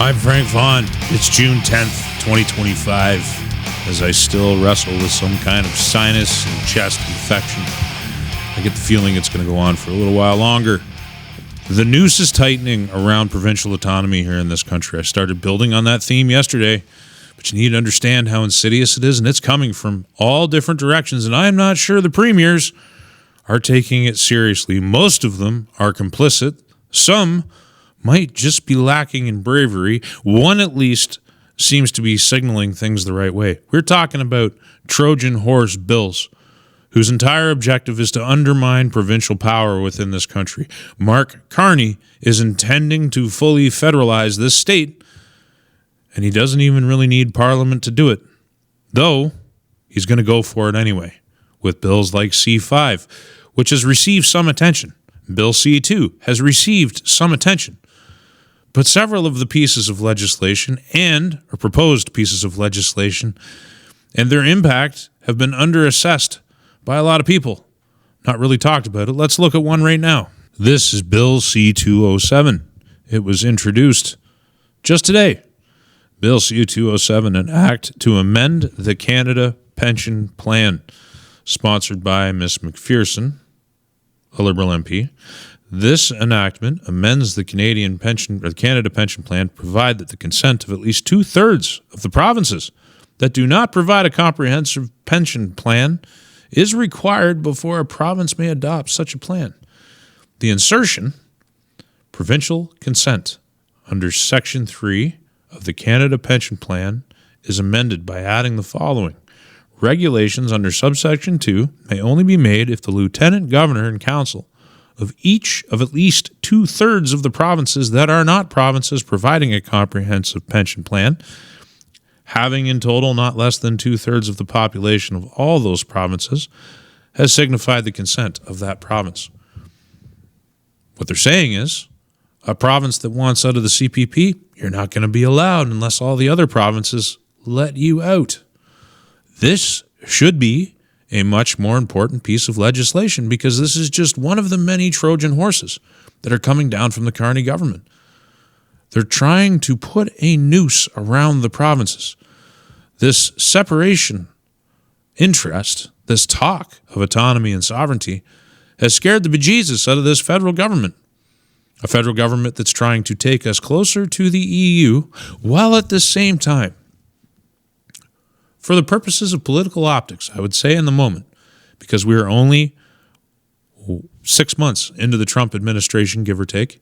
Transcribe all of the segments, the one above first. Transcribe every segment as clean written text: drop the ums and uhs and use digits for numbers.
I'm Frank Vaughn. It's June 10th, 2025, as I still wrestle with some kind of sinus and chest infection. I get the feeling it's going to go on for a little while longer. The noose is tightening around provincial autonomy here in this country. I started building on that theme yesterday, but you need to understand how insidious it is, and it's coming from all different directions, and I'm not sure the premiers are taking it seriously. Most of them are complicit. Some might just be lacking in bravery. One, at least, seems to be signaling things the right way. We're talking about Trojan horse bills, whose entire objective is to undermine provincial power within this country. Mark Carney is intending to fully federalize this state, and he doesn't even really need Parliament to do it, though he's going to go for it anyway, with bills like C5, which has received some attention. Bill C2 has received some attention. But several of the pieces of legislation or proposed pieces of legislation and their impact have been underassessed by a lot of people. Not really talked about it. Let's look at one right now. This is Bill C207. It was introduced just today. Bill C207, an act to amend the Canada Pension Plan, sponsored by Ms. McPherson, a Liberal MP. This enactment amends the Canada Pension Plan to provide that the consent of at least 2/3 of the provinces that do not provide a comprehensive pension plan is required before a province may adopt such a plan. The insertion, provincial consent, under Section 3 of the Canada Pension Plan is amended by adding the following. Regulations under subsection 2 may only be made if the Lieutenant Governor and Council of each of at least 2/3 of the provinces that are not provinces providing a comprehensive pension plan, having in total not less than 2/3 of the population of all those provinces, has signified the consent of that province. What they're saying is, a province that wants out of the CPP, you're not going to be allowed unless all the other provinces let you out. This should be a much more important piece of legislation because this is just one of the many Trojan horses that are coming down from the Carney government. They're trying to put a noose around the provinces. This separation interest, this talk of autonomy and sovereignty, has scared the bejesus out of this federal government. A federal government that's trying to take us closer to the EU while at the same time, for the purposes of political optics, I would say in the moment, because we are only 6 months into the Trump administration, give or take,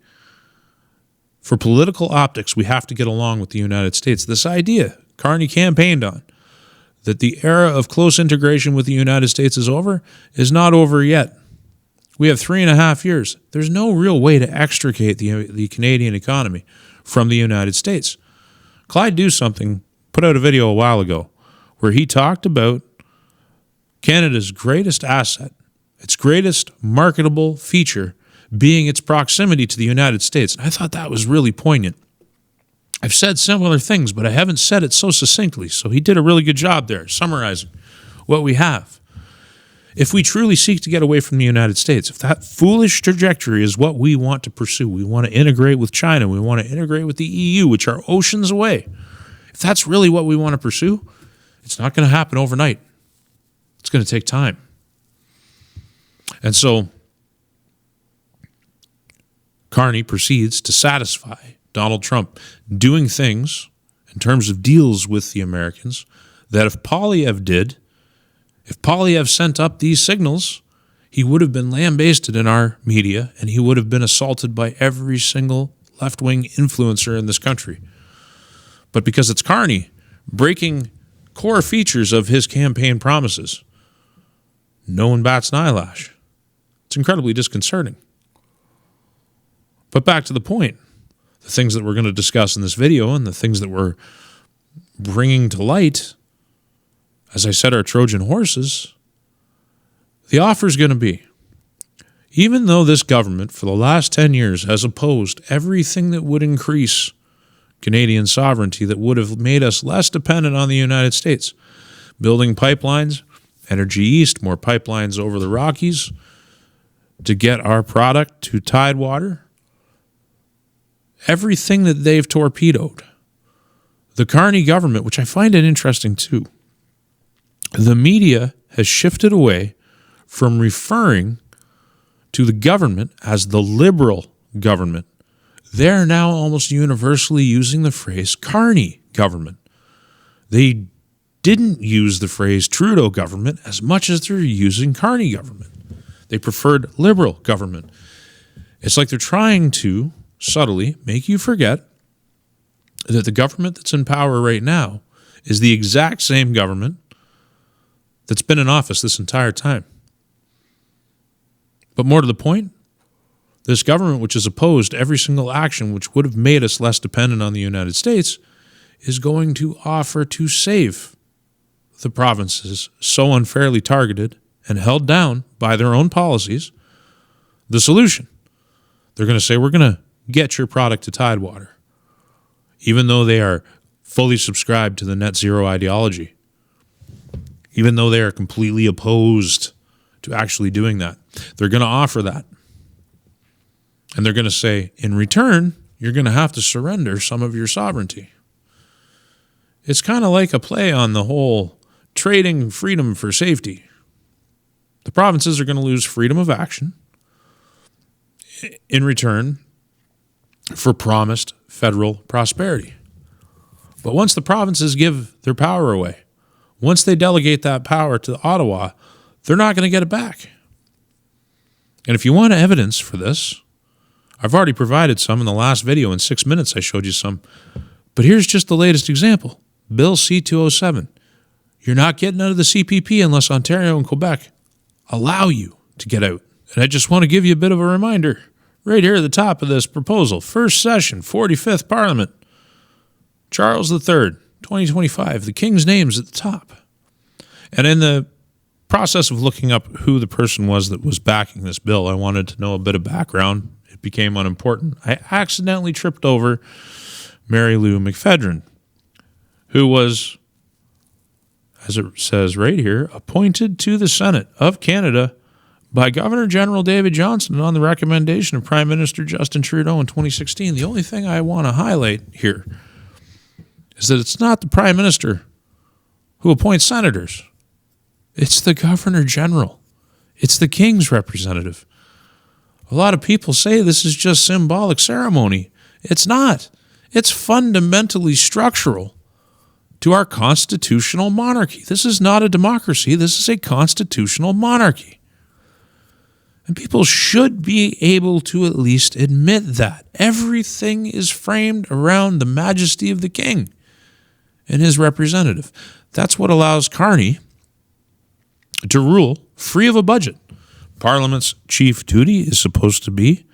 for political optics, we have to get along with the United States. This idea Carney campaigned on, that the era of close integration with the United States is over, is not over yet. We have 3.5 years. There's no real way to extricate the Canadian economy from the United States. Clyde Do Something put out a video a while ago where he talked about Canada's greatest asset, its greatest marketable feature, being its proximity to the United States. And I thought that was really poignant. I've said similar things, but I haven't said it so succinctly. So he did a really good job there, summarizing what we have. If we truly seek to get away from the United States, if that foolish trajectory is what we want to pursue, we want to integrate with China, we want to integrate with the EU, which are oceans away. If that's really what we want to pursue, it's not going to happen overnight. It's going to take time. And so Carney proceeds to satisfy Donald Trump, doing things in terms of deals with the Americans that if Poilievre sent up these signals, he would have been lambasted in our media and he would have been assaulted by every single left-wing influencer in this country. But because it's Carney breaking core features of his campaign promises, no one bats an eyelash. It's incredibly disconcerting. But back to the point, the things that we're going to discuss in this video and the things that we're bringing to light, as I said, are Trojan horses. The offer is going to be, even though this government for the last 10 years has opposed everything that would increase Canadian sovereignty, that would have made us less dependent on the United States, building pipelines, Energy East, more pipelines over the Rockies to get our product to Tidewater, everything that they've torpedoed The Carney government, which I find it interesting too, the media has shifted away from referring to the government as the liberal government. They're now almost universally using the phrase Carney government. They didn't use the phrase Trudeau government as much as they're using Carney government. They preferred liberal government. It's like they're trying to subtly make you forget that the government that's in power right now is the exact same government that's been in office this entire time. But more to the point, this government, which is opposed to every single action which would have made us less dependent on the United States, is going to offer to save the provinces so unfairly targeted and held down by their own policies the solution. They're going to say, we're going to get your product to Tidewater, even though they are fully subscribed to the net zero ideology, even though they are completely opposed to actually doing that. They're going to offer that. And they're going to say, in return, you're going to have to surrender some of your sovereignty. It's kind of like a play on the whole trading freedom for safety. The provinces are going to lose freedom of action in return for promised federal prosperity. But once the provinces give their power away, once they delegate that power to Ottawa, they're not going to get it back. And if you want evidence for this, I've already provided some in the last video. In 6 minutes, I showed you some. But here's just the latest example. Bill C-207. You're not getting out of the CPP unless Ontario and Quebec allow you to get out. And I just want to give you a bit of a reminder. Right here at the top of this proposal, first session, 45th Parliament, Charles III, 2025. The King's name's at the top. And in the process of looking up who the person was that was backing this bill, I wanted to know a bit of background. It became unimportant. I accidentally tripped over Mary Lou McPhedran, who was, as it says right here, appointed to the Senate of Canada by Governor General David Johnston on the recommendation of Prime Minister Justin Trudeau in 2016. The only thing I want to highlight here is that it's not the Prime Minister who appoints senators. It's the Governor General. It's the King's representative. A lot of people say this is just symbolic ceremony. It's not. It's fundamentally structural to our constitutional monarchy. This is not a democracy. This is a constitutional monarchy. And people should be able to at least admit that. Everything is framed around the majesty of the King and his representative. That's what allows Carney to rule free of a budget. Parliament's chief duty is supposed to be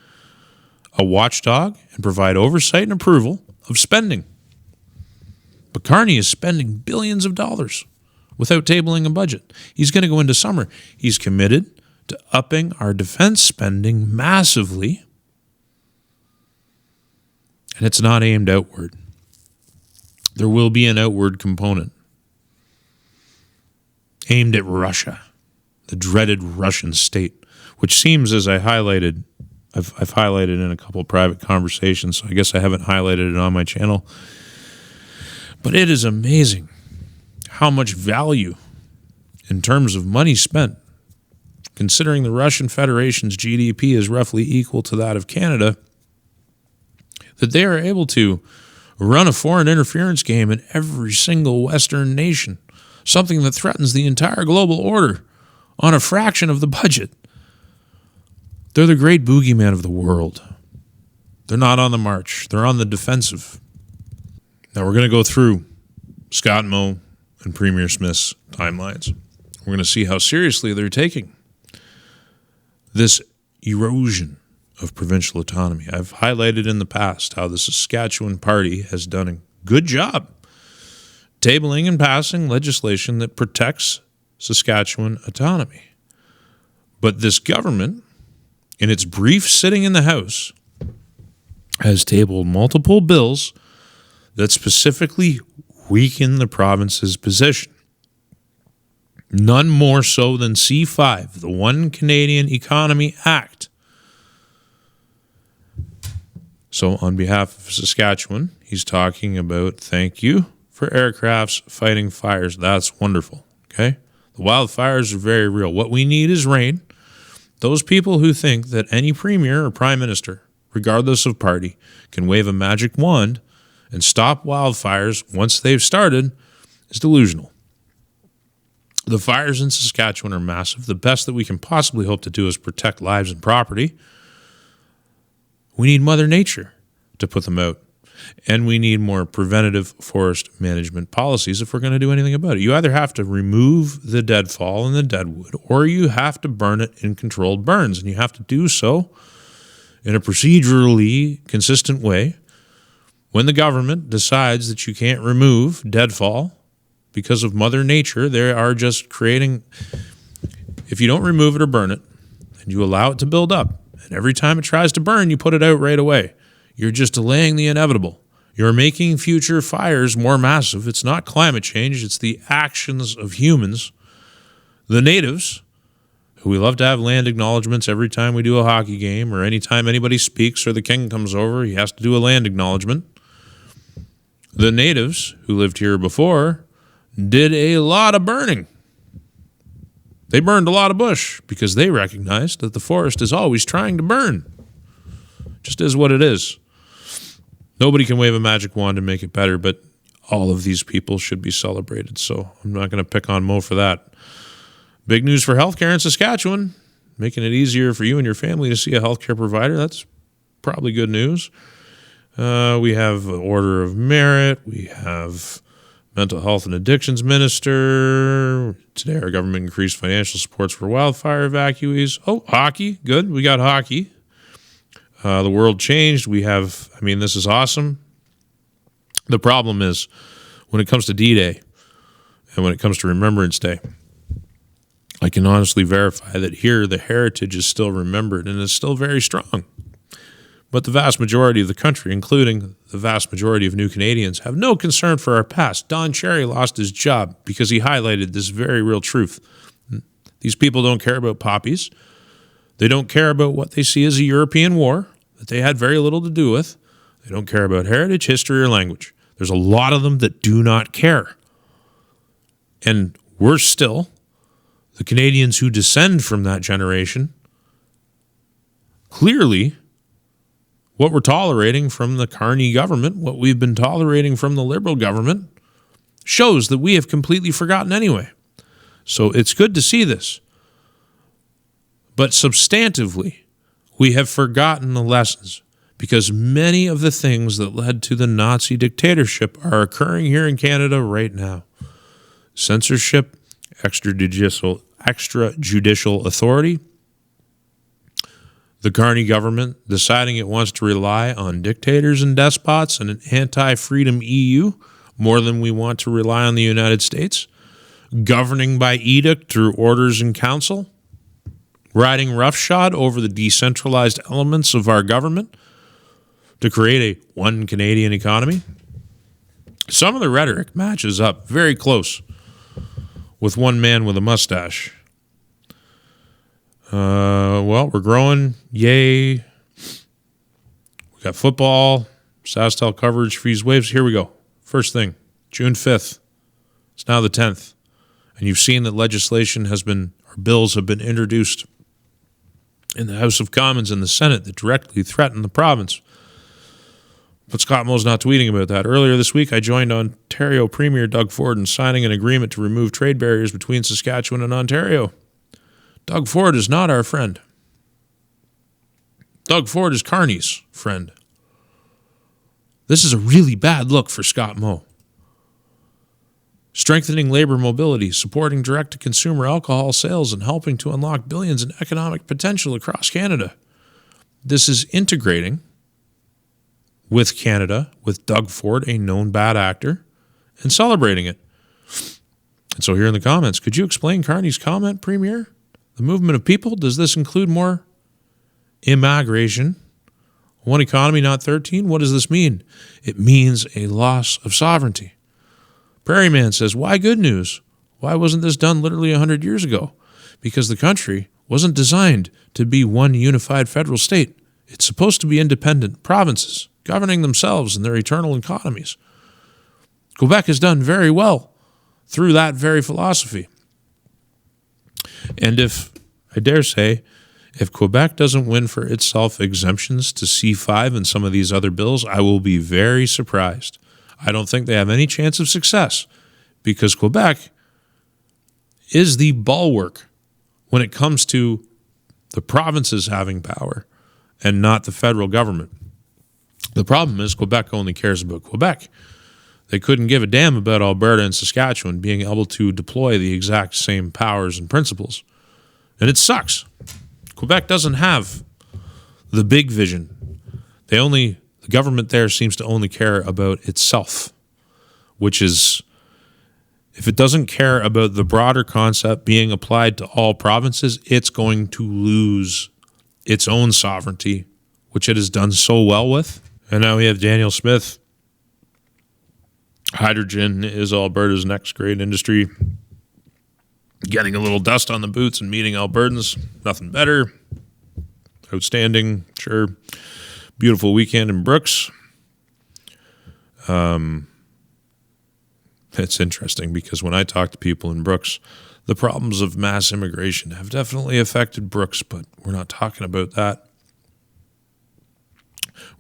a watchdog and provide oversight and approval of spending. But Carney is spending billions of dollars without tabling a budget. He's going to go into summer. He's committed to upping our defense spending massively, and it's not aimed outward. There will be an outward component aimed at Russia, the dreaded Russian state, which seems, as I highlighted, I've highlighted in a couple of private conversations, so I guess I haven't highlighted it on my channel, but it is amazing how much value in terms of money spent, considering the Russian Federation's GDP is roughly equal to that of Canada, that they are able to run a foreign interference game in every single Western nation, something that threatens the entire global order on a fraction of the budget. They're the great boogeyman of the world. They're not on the march. They're on the defensive. Now we're going to go through Scott Moe and Premier Smith's timelines. We're going to see how seriously they're taking this erosion of provincial autonomy. I've highlighted in the past how the Saskatchewan Party has done a good job tabling and passing legislation that protects Saskatchewan autonomy. But this government, in its brief sitting in the House, has tabled multiple bills that specifically weaken the province's position. None more so than C5, the One Canadian Economy Act, So on behalf of Saskatchewan, he's talking about thank you for aircrafts fighting fires. That's wonderful, okay? The wildfires are very real. What we need is rain. Those people who think that any premier or prime minister, regardless of party, can wave a magic wand and stop wildfires once they've started is delusional. The fires in Saskatchewan are massive. The best that we can possibly hope to do is protect lives and property. We need Mother Nature to put them out. And we need more preventative forest management policies if we're going to do anything about it. You either have to remove the deadfall and the deadwood, or you have to burn it in controlled burns. And you have to do so in a procedurally consistent way. When the government decides that you can't remove deadfall because of Mother Nature, they are just creating, if you don't remove it or burn it, and you allow it to build up, and every time it tries to burn, you put it out right away, you're just delaying the inevitable. You're making future fires more massive. It's not climate change, it's the actions of humans. The natives, who we love to have land acknowledgements every time we do a hockey game, or anytime anybody speaks or the king comes over, he has to do a land acknowledgement. The natives who lived here before did a lot of burning. They burned a lot of bush because they recognized that the forest is always trying to burn. Just is what it is. Nobody can wave a magic wand and make it better, but all of these people should be celebrated. So I'm not going to pick on Mo for that. Big news for healthcare in Saskatchewan, making it easier for you and your family to see a healthcare provider. That's probably good news. We have Order of Merit. We have Mental Health and Addictions Minister. Today our government increased financial supports for wildfire evacuees. Oh, hockey. Good. We got hockey. The world changed. This is awesome. The problem is when it comes to D-Day and when it comes to Remembrance Day, I can honestly verify that here the heritage is still remembered and is still very strong. But the vast majority of the country, including the vast majority of new Canadians, have no concern for our past. Don Cherry lost his job because he highlighted this very real truth. These people don't care about poppies. They don't care about what they see as a European war that they had very little to do with. They don't care about heritage, history, or language. There's a lot of them that do not care. And we're still, the Canadians who descend from that generation, clearly what we're tolerating from the Carney government, what we've been tolerating from the Liberal government, shows that we have completely forgotten anyway. So it's good to see this. But substantively, we have forgotten the lessons because many of the things that led to the Nazi dictatorship are occurring here in Canada right now. Censorship, extrajudicial authority, the Carney government deciding it wants to rely on dictators and despots and an anti-freedom EU more than we want to rely on the United States, governing by edict through orders in council, riding roughshod over the decentralized elements of our government to create a one Canadian economy. Some of the rhetoric matches up very close with one man with a mustache. We're growing. Yay. We got football, SaskTel coverage, freeze waves. Here we go. First thing, June 5th. It's now the 10th. And you've seen that bills have been introduced in the House of Commons and the Senate that directly threaten the province. But Scott Moe's not tweeting about that. Earlier this week, I joined Ontario Premier Doug Ford in signing an agreement to remove trade barriers between Saskatchewan and Ontario. Doug Ford is not our friend. Doug Ford is Carney's friend. This is a really bad look for Scott Moe. Strengthening labor mobility, supporting direct-to-consumer alcohol sales, and helping to unlock billions in economic potential across Canada. This is integrating with Canada, with Doug Ford, a known bad actor, and celebrating it. And so here in the comments, could you explain Carney's comment, Premier? The movement of people, does this include more immigration? One economy, not 13? What does this mean? It means a loss of sovereignty. Prairie Man says, why good news? Why wasn't this done literally 100 years ago? Because the country wasn't designed to be one unified federal state. It's supposed to be independent provinces, governing themselves and their eternal economies. Quebec has done very well through that very philosophy. And if, I dare say, if Quebec doesn't win for itself exemptions to C5 and some of these other bills, I will be very surprised. I don't think they have any chance of success because Quebec is the bulwark when it comes to the provinces having power and not the federal government. The problem is Quebec only cares about Quebec. They couldn't give a damn about Alberta and Saskatchewan being able to deploy the exact same powers and principles. And it sucks. Quebec doesn't have the big vision. The government there seems to only care about itself, which is, if it doesn't care about the broader concept being applied to all provinces, it's going to lose its own sovereignty, which it has done so well with. And now we have Daniel Smith. Hydrogen is Alberta's next great industry. Getting a little dust on the boots and meeting Albertans, nothing better. Outstanding, sure. Beautiful weekend in Brooks. It's interesting because when I talk to people in Brooks, the problems of mass immigration have definitely affected Brooks, but we're not talking about that.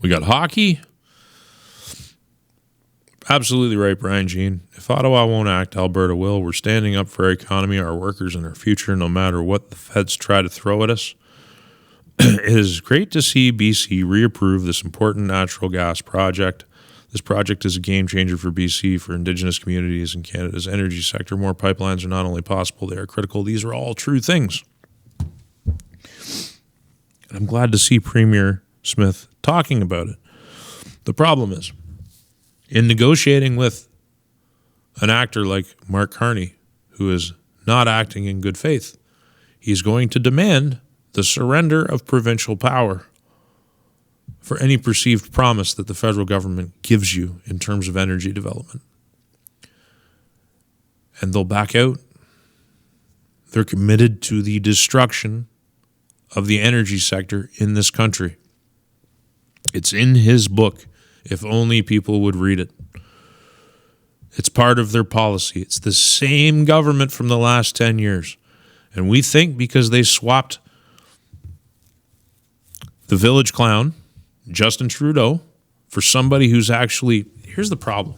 We got hockey. Absolutely right, Brian Jean. If Ottawa won't act, Alberta will. We're standing up for our economy, our workers, and our future, no matter what the feds try to throw at us. It is great to see BC reapprove this important natural gas project. This project is a game changer for BC, for Indigenous communities, and Canada's energy sector. More pipelines are not only possible, they are critical. These are all true things. And I'm glad to see Premier Smith talking about it. The problem is, in negotiating with an actor like Mark Carney, who is not acting in good faith, he's going to demand the surrender of provincial power for any perceived promise that the federal government gives you in terms of energy development. And they'll back out. They're committed to the destruction of the energy sector in this country. It's in his book. If only people would read it. It's part of their policy. It's the same government from the last 10 years. And we think because they swapped the village clown, Justin Trudeau, for somebody who's actually... Here's the problem.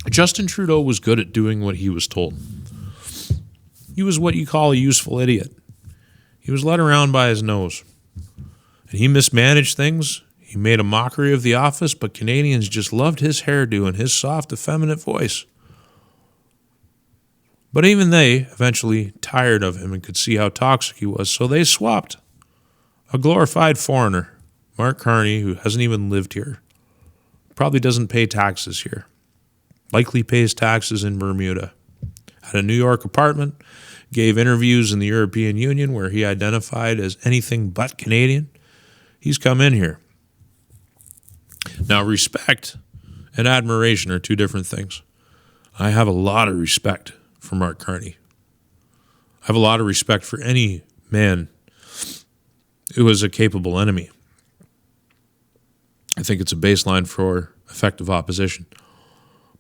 Justin Trudeau was good at doing what he was told. He was what you call a useful idiot. He was led around by his nose. And he mismanaged things. He made a mockery of the office, but Canadians just loved his hairdo and his soft, effeminate voice. But even they eventually tired of him and could see how toxic he was, so they swapped a glorified foreigner, Mark Carney, who hasn't even lived here, probably doesn't pay taxes here, likely pays taxes in Bermuda, had a New York apartment, gave interviews in the European Union where he identified as anything but Canadian. He's come in here. Now, respect and admiration are two different things. I have a lot of respect for Mark Carney. I have a lot of respect for any man who is a capable enemy. I think it's a baseline for effective opposition.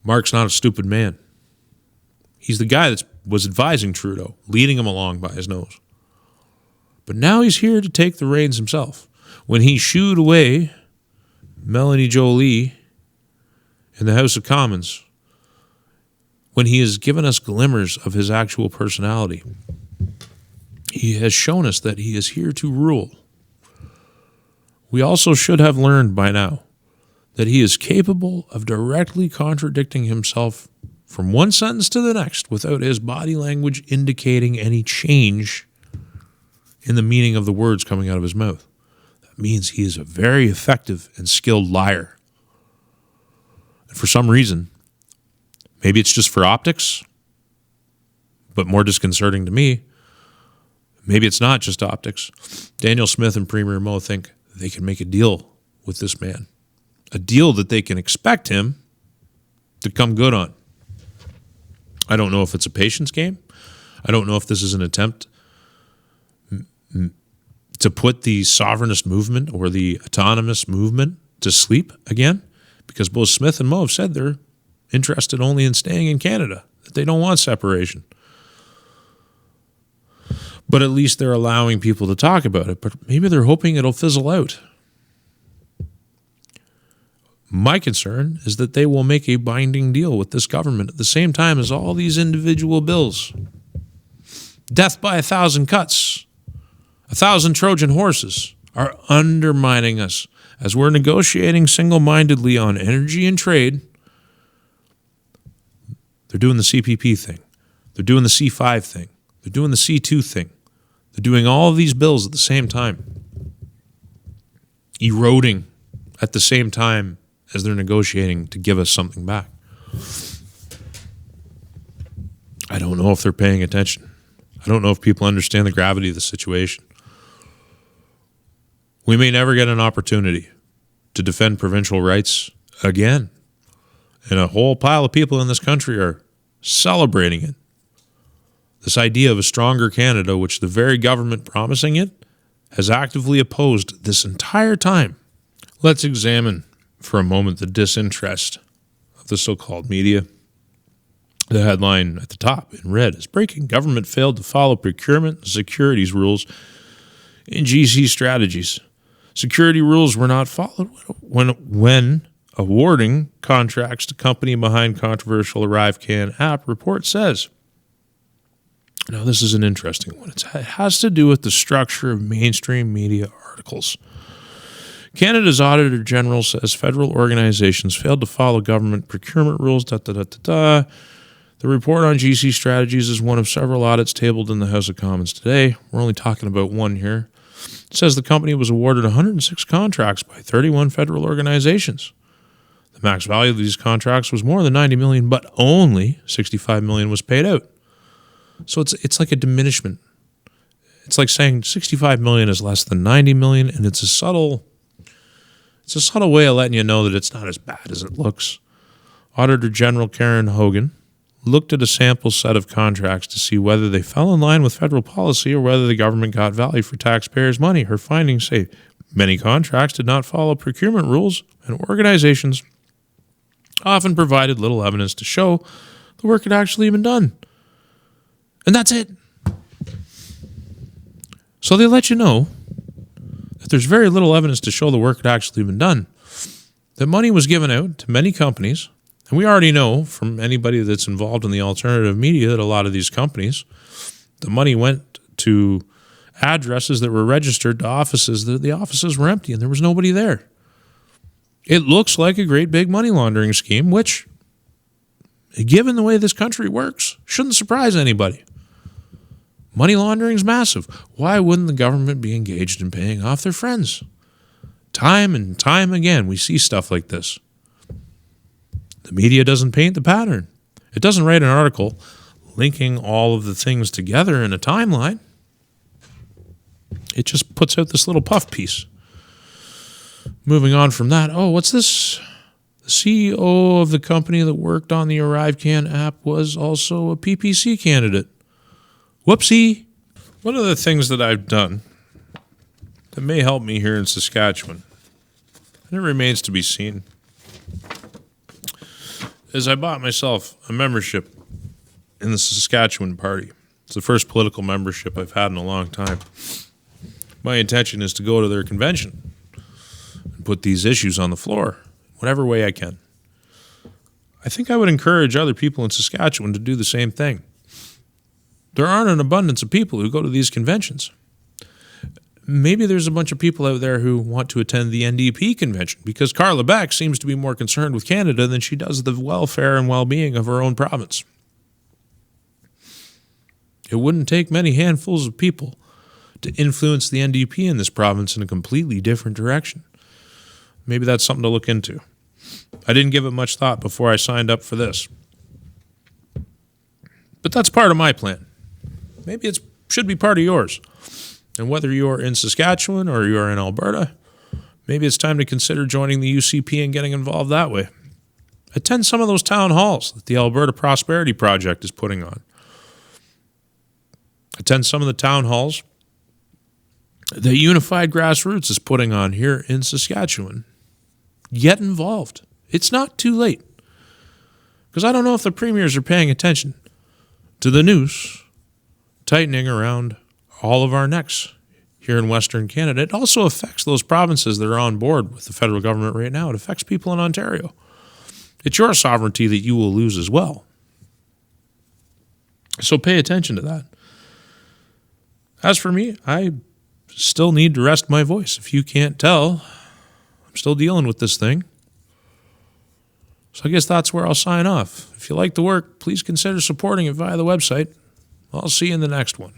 Mark's not a stupid man. He's the guy that was advising Trudeau, leading him along by his nose. But now he's here to take the reins himself. When he shooed away Melanie Jolie in the House of Commons, when he has given us glimmers of his actual personality, he has shown us that he is here to rule. We also should have learned by now that he is capable of directly contradicting himself from one sentence to the next without his body language indicating any change in the meaning of the words coming out of his mouth. That means he is a very effective and skilled liar. And for some reason, maybe it's just for optics, but more disconcerting to me, maybe it's not just optics. Daniel Smith and Premier Moe think they can make a deal with this man, a deal that they can expect him to come good on. I don't know if it's a patience game. I don't know if this is an attempt to put the sovereignist movement or the autonomous movement to sleep again, because both Smith and Moe have said they're interested only in staying in Canada, that they don't want separation. But at least they're allowing people to talk about it, but maybe they're hoping it'll fizzle out. My concern is that they will make a binding deal with this government at the same time as all these individual bills. Death by 1,000 cuts, 1,000 Trojan horses are undermining us as we're negotiating single-mindedly on energy and trade. They're doing the CPP thing. They're doing the C5 thing. They're doing the C2 thing. They're doing all of these bills at the same time, eroding at the same time as they're negotiating to give us something back. I don't know if they're paying attention. I don't know if people understand the gravity of the situation. We may never get an opportunity to defend provincial rights again. And a whole pile of people in this country are celebrating it. This idea of a stronger Canada, which the very government promising it has actively opposed this entire time. Let's examine for a moment the disinterest of the so-called media. The headline at the top in red is "Breaking Government Failed to Follow Procurement and Securities Rules in GC Strategies. Security rules were not followed when awarding contracts to company behind controversial ArriveCan app," report says. Now, this is an interesting one. It has to do with the structure of mainstream media articles. Canada's Auditor General says federal organizations failed to follow government procurement rules, The report on GC strategies is one of several audits tabled in the House of Commons today. We're only talking about one here. It says the company was awarded 106 contracts by 31 federal organizations. The max value of these contracts was more than $90 million, but only $65 million was paid out. So it's like a diminishment. It's like saying $65 million is less than $90 million, and it's a subtle way of letting you know that it's not as bad as it looks. Auditor General Karen Hogan looked at a sample set of contracts to see whether they fell in line with federal policy or whether the government got value for taxpayers' money. Her findings say many contracts did not follow procurement rules, and organizations often provided little evidence to show the work had actually been done. And that's it. So they let you know that there's very little evidence to show the work had actually been done. That money was given out to many companies. And we already know from anybody that's involved in the alternative media that a lot of these companies, the money went to addresses that were registered to offices. The offices were empty and there was nobody there. It looks like a great big money laundering scheme, which, given the way this country works, shouldn't surprise anybody. Money laundering is massive. Why wouldn't the government be engaged in paying off their friends? Time and time again, we see stuff like this. The media doesn't paint the pattern. It doesn't write an article linking all of the things together in a timeline. It just puts out this little puff piece. Moving on from that, what's this? The CEO of the company that worked on the ArriveCan app was also a PPC candidate. Whoopsie. One of the things that I've done that may help me here in Saskatchewan, and it remains to be seen, is I bought myself a membership in the Saskatchewan Party. It's the first political membership I've had in a long time. My intention is to go to their convention and put these issues on the floor, whatever way I can. I think I would encourage other people in Saskatchewan to do the same thing. There aren't an abundance of people who go to these conventions. Maybe there's a bunch of people out there who want to attend the NDP convention because Carla Beck seems to be more concerned with Canada than she does the welfare and well-being of her own province. It wouldn't take many handfuls of people to influence the NDP in this province in a completely different direction. Maybe that's something to look into. I didn't give it much thought before I signed up for this. But that's part of my plan. Maybe it should be part of yours. And whether you're in Saskatchewan or you're in Alberta, maybe it's time to consider joining the UCP and getting involved that way. Attend some of those town halls that the Alberta Prosperity Project is putting on. Attend some of the town halls that Unified Grassroots is putting on here in Saskatchewan. Get involved. It's not too late. Because I don't know if the premiers are paying attention to the noose tightening around all of our necks here in Western Canada. It also affects those provinces that are on board with the federal government right now. It affects people in Ontario. It's your sovereignty that you will lose as well. So pay attention to that. As for me, I still need to rest my voice. If you can't tell, I'm still dealing with this thing. So I guess that's where I'll sign off. If you like the work, please consider supporting it via the website. I'll see you in the next one.